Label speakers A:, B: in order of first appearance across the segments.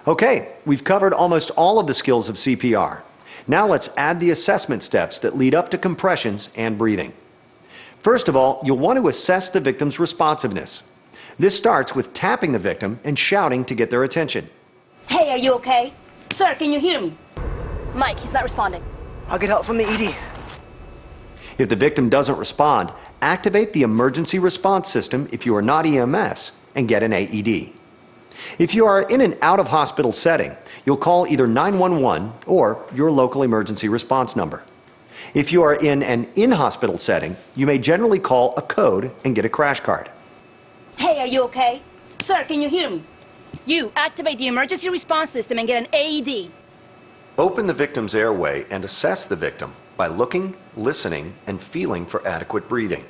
A: Okay, we've covered almost all of the skills of CPR. Now let's add the assessment steps that lead up to compressions and breathing. First of all, you'll want to assess the victim's responsiveness. This starts with tapping the victim and shouting to get their attention.
B: Hey, are you okay? Sir, can you hear me? Mike, he's not responding.
C: I'll get help from the ED.
A: If the victim doesn't respond, activate the emergency response system if you are not EMS and get an AED. If you are in an out-of-hospital setting, you'll call either 911 or your local emergency response number. If you are in an in-hospital setting, you may generally call a code and get a crash card.
B: Hey, are you okay? Sir, can you hear me? You, activate the emergency response system and get an AED.
A: Open the victim's airway and assess the victim by looking, listening, and feeling for adequate breathing.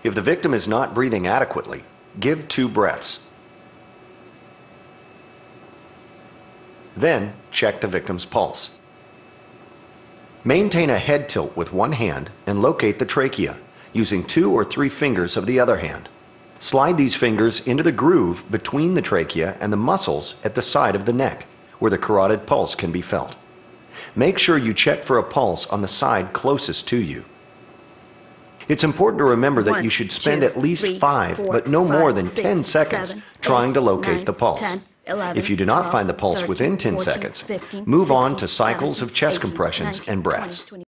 A: If the victim is not breathing adequately, give 2 breaths. Then, check the victim's pulse. Maintain a head tilt with one hand and locate the trachea, using 2 or 3 fingers of the other hand. Slide these fingers into the groove between the trachea and the muscles at the side of the neck, where the carotid pulse can be felt. Make sure you check for a pulse on the side closest to you. It's important to remember that you should spend at least 5, but no more than 10 seconds trying to locate the pulse. If you do not find the pulse within 10 seconds, move on to cycles of chest compressions and breaths.